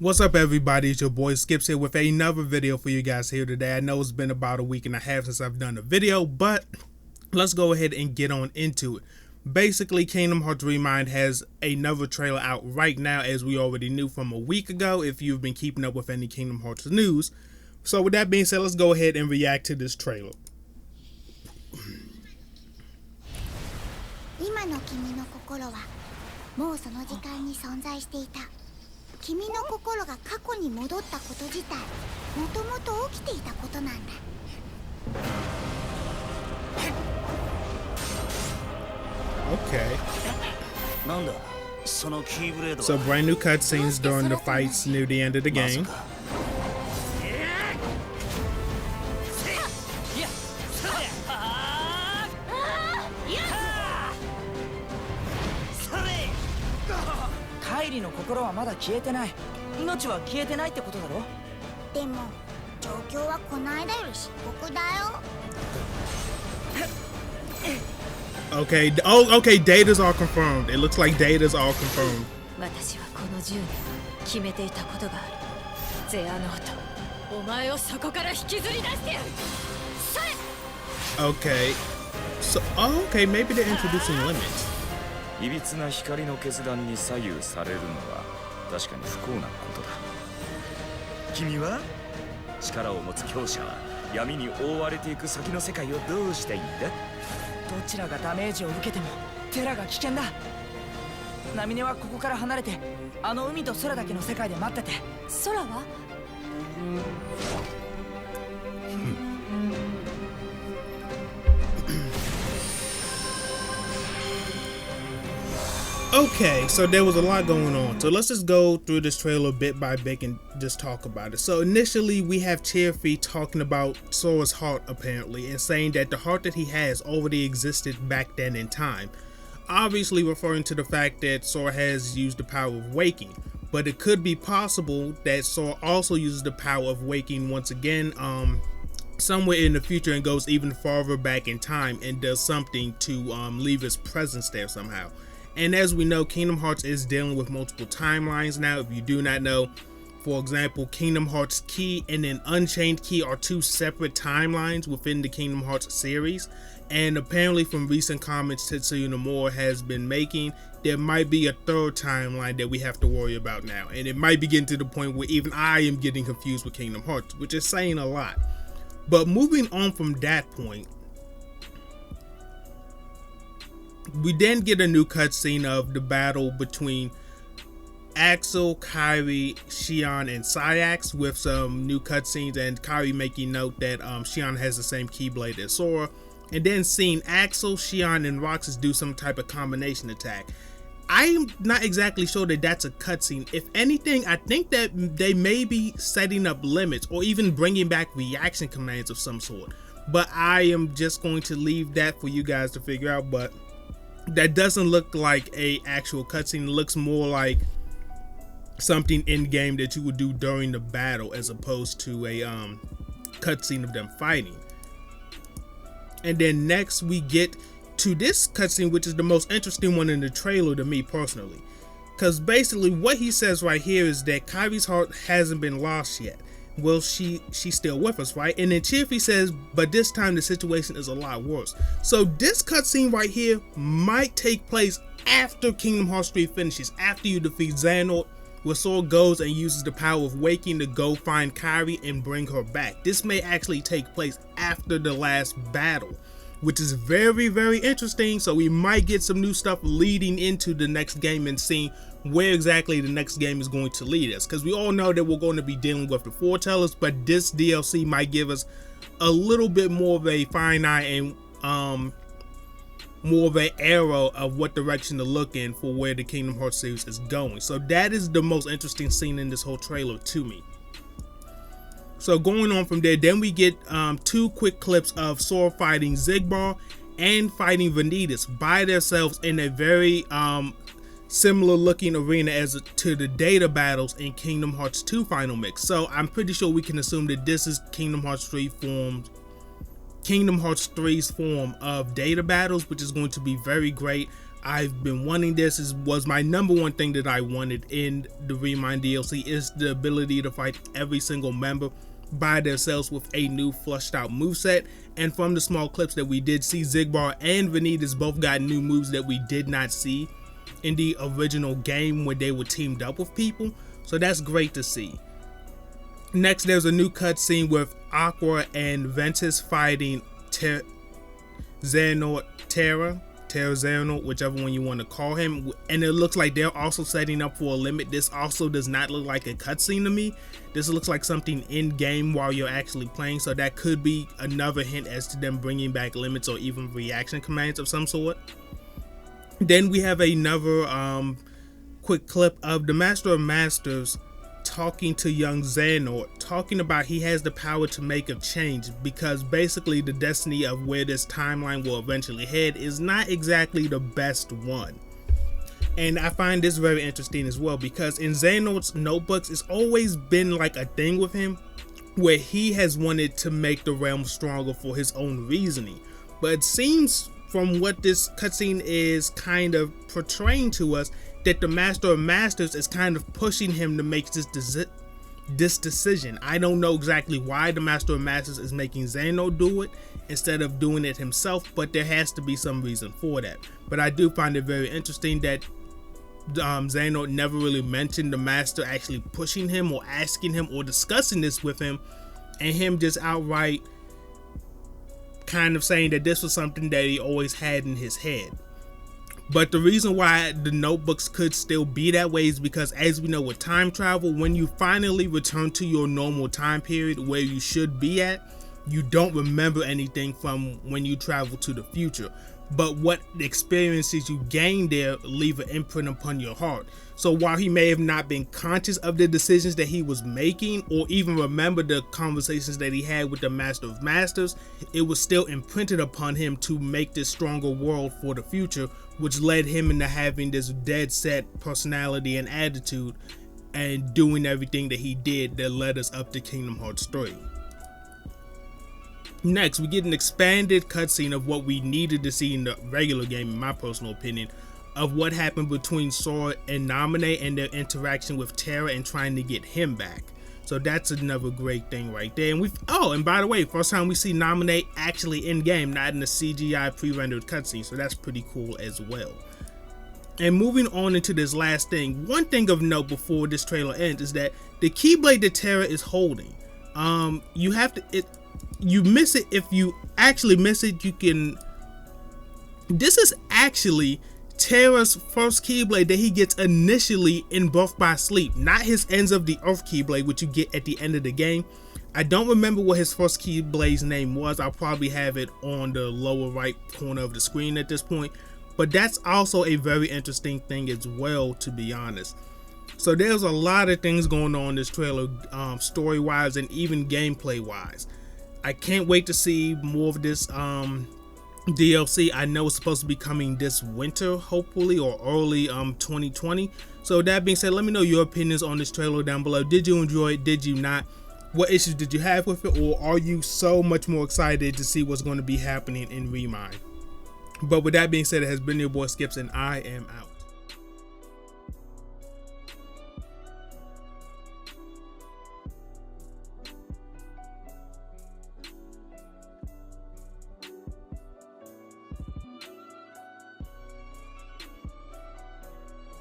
What's up, everybody? It's your boy Skipx here with another video for you guys here today. I know it's been about a week and a half since I've done a video, but let's go ahead and get on into it. Basically, Kingdom Hearts Remind has another trailer out right now, as we already knew from a week ago if you've been keeping up with any Kingdom Hearts news. So with that being said, let's go ahead and react to this trailer. 今の君の心はもうその時間に存在していた。君の心が過去に戻ったこと自体、もともと起きていたことなんだ。Okay. なんだ、そのキーブレードは。 So brand new cutscenes during the fights near the end of the game. Kairi の心はまだ消えてない。命は消えてないってことだろ。でも状況はこの間より深刻だよ。Okay. Oh, okay. Datas are confirmed. It looks like datas are confirmed. 私はこの10年決めていたことがある。ゼアノート、お前をそこから引きずり出してやる。それ。 Okay. So, oh, okay. Maybe they're introducing limits. いびつな光の決断に左右されるのは確かに不幸なことだ。君は力を持つ強者は闇に覆われていく先の世界をどうしたいんだ？どちらがダメージを受けてもテラが危険だ。ナミネはここから離れてあの海と空だけの世界で待ってて。空はOkay, so there was a lot going on. So let's just go through this trailer bit by bit and just talk about it. So initially we have Cherfi talking about Sora's heart apparently and saying that the heart that he has already existed back then in time. Obviously referring to the fact that Sora has used the power of waking. But it could be possible that Sora also uses the power of waking once again somewhere in the future and goes even farther back in time and does something to leave his presence there somehow. And as we know, Kingdom Hearts is dealing with multiple timelines now. If you do not know, for example, Kingdom Hearts Key and then Unchained Key are two separate timelines within the Kingdom Hearts series. And apparently from recent comments Tetsuya Nomura has been making, there might be a third timeline that we have to worry about now. And it might be getting to the point where even I am getting confused with Kingdom Hearts, which is saying a lot. But moving on from that point, we then get a new cutscene of the battle between Axel, Kairi, Xion, and Sayax with some new cutscenes and Kairi making note that Xion has the same Keyblade as Sora, and then seeing Axel, Xion, and Roxas do some type of combination attack. I am not exactly sure that that's a cutscene. If anything, I think that they may be setting up limits or even bringing back reaction commands of some sort, but I am just going to leave that for you guys to figure out. But that doesn't look like a actual cutscene. It looks more like something in game that you would do during the battle as opposed to a cutscene of them fighting. And then next we get to this cutscene, which is the most interesting one in the trailer to me personally, because basically what he says right here is that Kairi's heart hasn't been lost yet. Well, she's still with us, right? And then Cherfi says, but this time the situation is a lot worse. So this cutscene right here might take place after Kingdom Hearts 3 finishes, after you defeat Xehanort, where Sora goes and uses the power of waking to go find Kairi and bring her back. This may actually take place after the last battle, which is very, very interesting. So we might get some new stuff leading into the next game and seeing where exactly the next game is going to lead us, because we all know that we're going to be dealing with the foretellers, but this DLC might give us a little bit more of a fine eye and more of an arrow of what direction to look in for where the Kingdom Hearts series is going. So that is the most interesting scene in this whole trailer to me. So going on from there, then we get two quick clips of Sora fighting Xigbar and fighting Vanitas by themselves in a very similar looking arena as to the data battles in Kingdom Hearts 2 Final Mix. So I'm pretty sure we can assume that this is Kingdom Hearts 3's form of data battles, which is going to be very great. I've been wanting this. Was my number one thing that I wanted in the Remind DLC, is the ability to fight every single member by themselves with a new flushed out moveset. And from the small clips that we did see, Xigbar and Vanitas both got new moves that we did not see in the original game when they were teamed up with people. So that's great to see. Next, there's a new cutscene with Aqua and Ventus fighting Xehanort Terra Xehanort, whichever one you want to call him, and it looks like they're also setting up for a limit. This also does not look like a cutscene to me. This looks like something in game while you're actually playing, so that could be another hint as to them bringing back limits or even reaction commands of some sort. Then we have another quick clip of the Master of Masters talking to young Xehanort, talking about he has the power to make a change, because basically the destiny of where this timeline will eventually head is not exactly the best one. And I find this very interesting as well, because in Xehanort's notebooks, it's always been like a thing with him where he has wanted to make the realm stronger for his own reasoning. But it seems from what this cutscene is kind of portraying to us, that the Master of Masters is kind of pushing him to make this decision. I don't know exactly why the Master of Masters is making Xehanort do it instead of doing it himself, but there has to be some reason for that. But I do find it very interesting that Xehanort never really mentioned the Master actually pushing him or asking him or discussing this with him, and him just outright kind of saying that this was something that he always had in his head. But the reason why the notebooks could still be that way is because, as we know with time travel, when you finally return to your normal time period where you should be at, you don't remember anything from when you travel to the future. But what experiences you gain there leave an imprint upon your heart. So while he may have not been conscious of the decisions that he was making, or even remember the conversations that he had with the Master of Masters, it was still imprinted upon him to make this stronger world for the future, which led him into having this dead set personality and attitude and doing everything that he did that led us up to Kingdom Hearts 3. Next, we get an expanded cutscene of what we needed to see in the regular game, in my personal opinion, of what happened between Sora and Naminé and their interaction with Terra and trying to get him back. So that's another great thing right there. And and by the way, first time we see Naminé actually in game, not in the CGI pre-rendered cutscene. So that's pretty cool as well. And moving on into this last thing, one thing of note before this trailer ends is that the Keyblade that Terra is holding, you miss it. If you actually miss it, this is actually Terra's first Keyblade that he gets initially in Birth by Sleep, not his Ends of the Earth Keyblade, which you get at the end of the game. I don't remember what his first Keyblade's name was. I'll probably have it on the lower right corner of the screen at this point, but that's also a very interesting thing as well, to be honest. So there's a lot of things going on in this trailer, story wise and even gameplay wise. I can't wait to see more of this DLC. I know it's supposed to be coming this winter, hopefully, or early 2020. So that being said, let me know your opinions on this trailer down below. Did you enjoy it? Did you not? What issues did you have with it? Or are you so much more excited to see what's going to be happening in Remind? But with that being said, it has been your boy Skipx, and I am out.